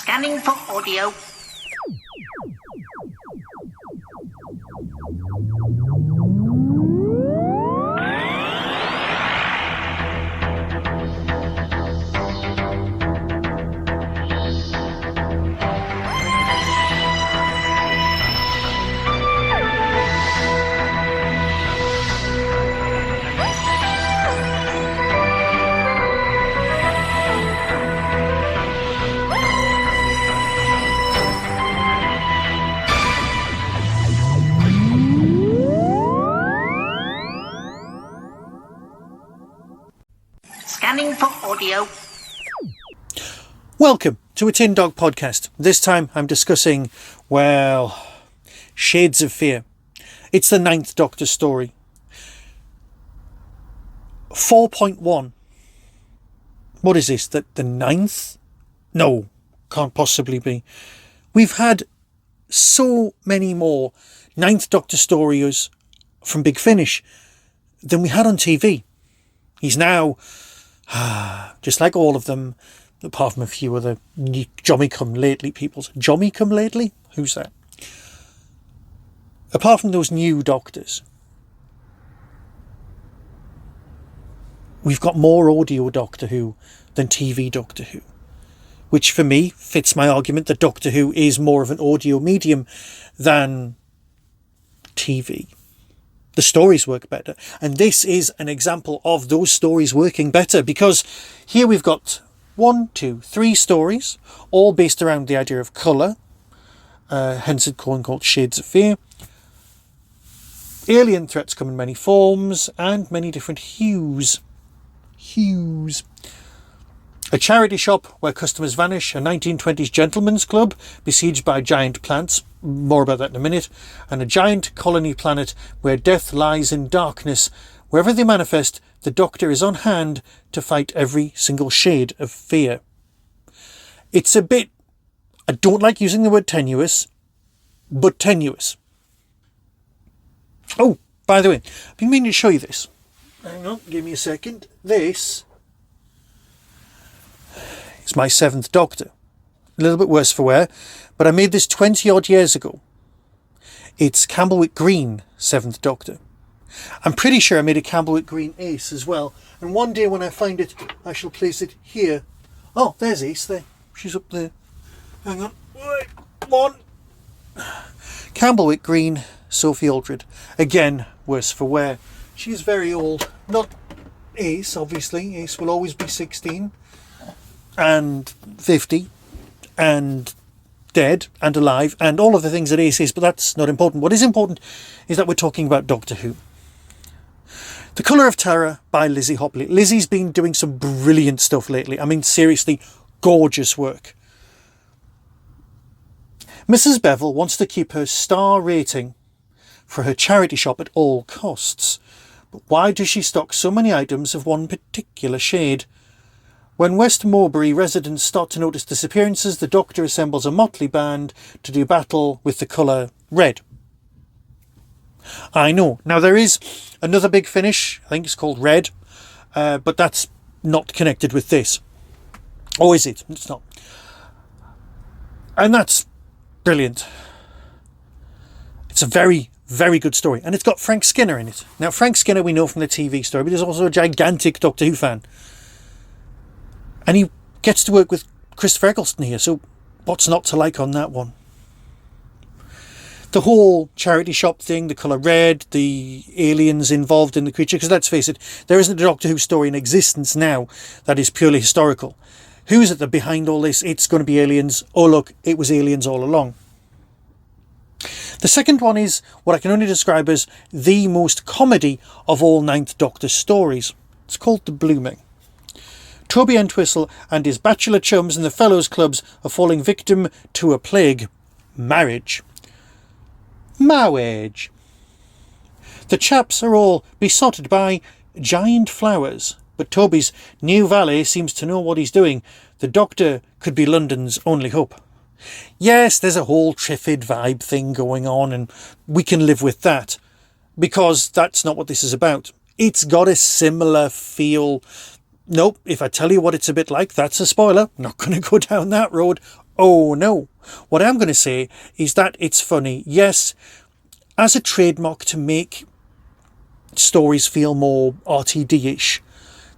Scanning for audio. Scanning for audio. Welcome to a Tin Dog podcast. This time I'm discussing, well, Shades of Fear. It's the 9th Doctor story. 4.1. What is this? The 9th? No, can't possibly be. We've had so many more 9th Doctor stories from Big Finish than we had on TV. He's now, just like all of them, apart from a few other jommy-come-lately people. Jommy-come-lately? Who's that? Apart from those new Doctors, we've got more audio Doctor Who than TV Doctor Who, which for me fits my argument that Doctor Who is more of an audio medium than TV. The stories work better, and this is an example of those stories working better, because here we've got 1, 2, 3 stories, all based around the idea of colour, hence it's called Shades of Fear. Alien threats come in many forms and many different hues. A charity shop where customers vanish, a 1920s gentleman's club besieged by giant plants, more about that in a minute, and a giant colony planet where death lies in darkness. Wherever they manifest, the Doctor is on hand to fight every single shade of fear. It's a bit, I don't like using the word tenuous, but tenuous. Oh, by the way, I've been meaning to show you this. Hang on, give me a second. This is my 7th Doctor. A little bit worse for wear, but I made this 20 odd years ago. It's Camberwick Green 7th Doctor. I'm pretty sure I made a Camberwick Green Ace as well, and one day when I find it I shall place it here. Oh, there's Ace there. She's up there. Hang on. Wait, one. Camberwick Green Sophie Aldred. Again, worse for wear. She's very old. Not Ace, obviously. Ace will always be 16 and 50 and dead and alive and all of the things that Ace is, but that's not important. What is important is that we're talking about Doctor Who. The Colour of Terror by Lizzie Hopley. Lizzie's been doing some brilliant stuff lately. I mean, seriously, gorgeous work. Mrs Bevell wants to keep her star rating for her charity shop at all costs. But why does she stock so many items of one particular shade? When West Morebry residents start to notice disappearances, the Doctor assembles a motley band to do battle with the colour red. I know. Now there is another Big Finish, I think it's called Red, but that's not connected with this. Or is it? It's not. And that's brilliant. It's a very, very good story. And it's got Frank Skinner in it. Now Frank Skinner we know from the TV story, but he's also a gigantic Doctor Who fan. And he gets to work with Christopher Eccleston here, so what's not to like on that one? The whole charity shop thing, the colour red, the aliens involved in the creature, because let's face it, there isn't a Doctor Who story in existence now that is purely historical. Who's at the behind all this? It's going to be aliens. Oh look, it was aliens all along. The second one is what I can only describe as the most comedy of all 9th Doctor stories. It's called The Blooming. Toby Entwhistle and his bachelor chums in the Fellows Clubs are falling victim to a plague. Marriage. The chaps are all besotted by giant flowers, but Toby's new valet seems to know what he's doing. The Doctor could be London's only hope. Yes, there's a whole Triffid vibe thing going on, and we can live with that, because that's not what this is about. It's got a similar feel. Nope, if I tell you what it's a bit like, that's a spoiler. Not going to go down that road. Oh no. What I'm going to say is that it's funny. Yes, as a trademark to make stories feel more RTD-ish,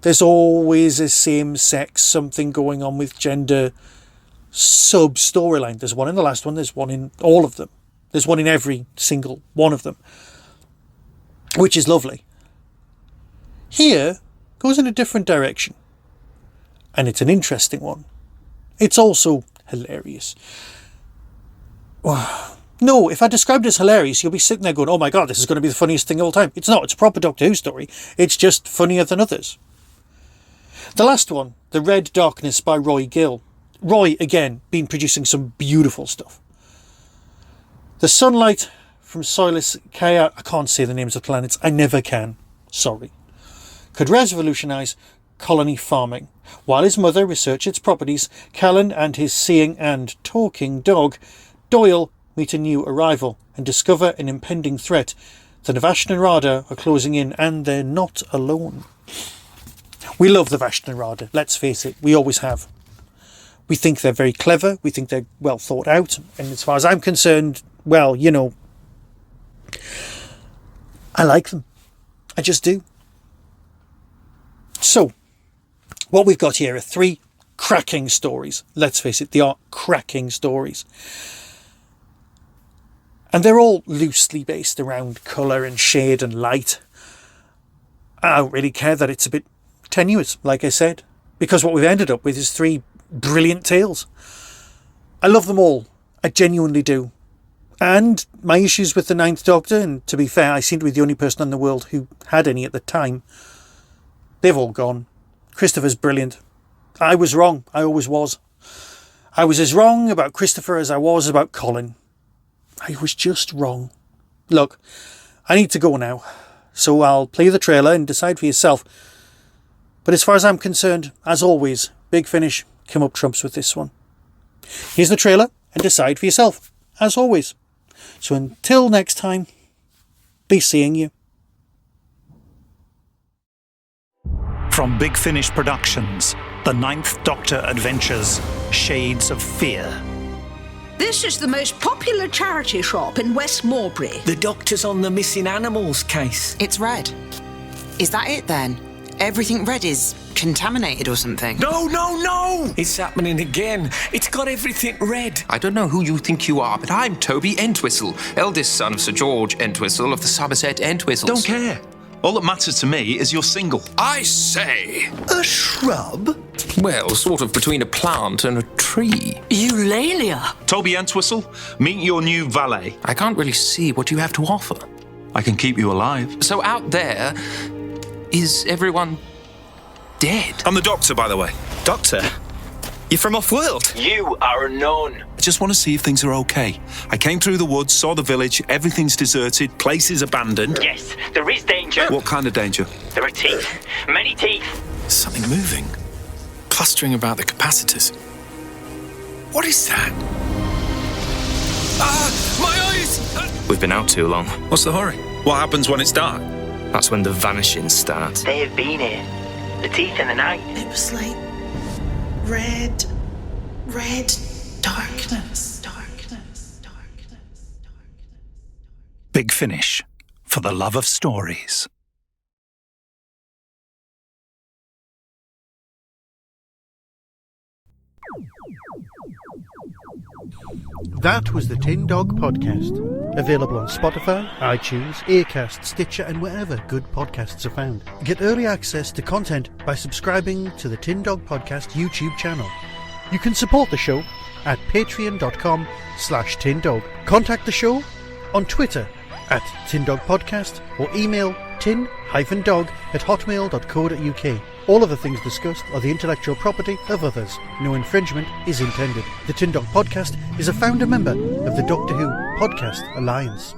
there's always a same-sex something going on with gender sub-storyline. There's one in the last one, there's one in all of them. There's one in every single one of them, which is lovely. Here goes in a different direction, and it's an interesting one. It's also hilarious. No, if I described it as hilarious, you'll be sitting there going, oh my god, this is going to be the funniest thing of all time. It's not. It's a proper Doctor Who story. It's just funnier than others. The last one, The Red Darkness by Roy Gill. Roy, again, been producing some beautiful stuff. The Sunlight from Solis Kea, I can't say the names of planets. I never can. Sorry. Could revolutionise colony farming. While his mother researched its properties, Callan and his seeing and talking dog, Doyle, meet a new arrival and discover an impending threat. The Navashnan Rada are closing in, and they're not alone. We love the Vashnan Rada, let's face it, we always have. We think they're very clever, we think they're well thought out, and as far as I'm concerned, well, you know, I like them. I just do. So, what we've got here are 3 cracking stories. Let's face it, they are cracking stories. And they're all loosely based around colour and shade and light. I don't really care that it's a bit tenuous, like I said, because what we've ended up with is 3 brilliant tales. I love them all. I genuinely do. And my issues with the 9th Doctor, and to be fair, I seem to be the only person in the world who had any at the time, they've all gone. Christopher's brilliant. I was wrong. I always was. I was as wrong about Christopher as I was about Colin. I was just wrong. Look, I need to go now, so I'll play the trailer and decide for yourself. But as far as I'm concerned, as always, Big Finish came up trumps with this one. Here's the trailer and decide for yourself, as always. So until next time, be seeing you. From Big Finish Productions, The 9th Doctor Adventures, Shades of Fear. This is the most popular charity shop in West Morebry. The Doctor's on the missing animals case. It's red. Is that it then? Everything red is contaminated or something? No! It's happening again. It's got everything red. I don't know who you think you are, but I'm Toby Entwhistle, eldest son of Sir George Entwhistle of the Somerset Entwhistles. Don't care. All that matters to me is you're single. I say! A shrub? Well, sort of between a plant and a tree. Eulalia. Toby Entwhistle, meet your new valet. I can't really see what you have to offer. I can keep you alive. So out there, is everyone dead? I'm the Doctor, by the way. Doctor? You're from off-world? You are unknown. I just want to see if things are okay. I came through the woods, saw the village, everything's deserted, places abandoned. Yes, there is danger. What kind of danger? There are teeth. Many teeth. Something moving. Clustering about the capacitors. What is that? My eyes! We've been out too long. What's the hurry? What happens when it's dark? That's when the vanishings start. They have been here. The teeth in the night. It was like red darkness. Big Finish, for the love of stories. That was the Tin Dog Podcast. Available on Spotify, iTunes, Acast, Stitcher and wherever good podcasts are found. Get early access to content by subscribing to the Tin Dog Podcast YouTube channel. You can support the show at patreon.com/tindog. Contact the show on Twitter at tindogpodcast or email tin-dog@hotmail.co.uk. All of the things discussed are the intellectual property of others. No infringement is intended. The Tin Dog Podcast is a founder member of the Doctor Who Podcast Alliance.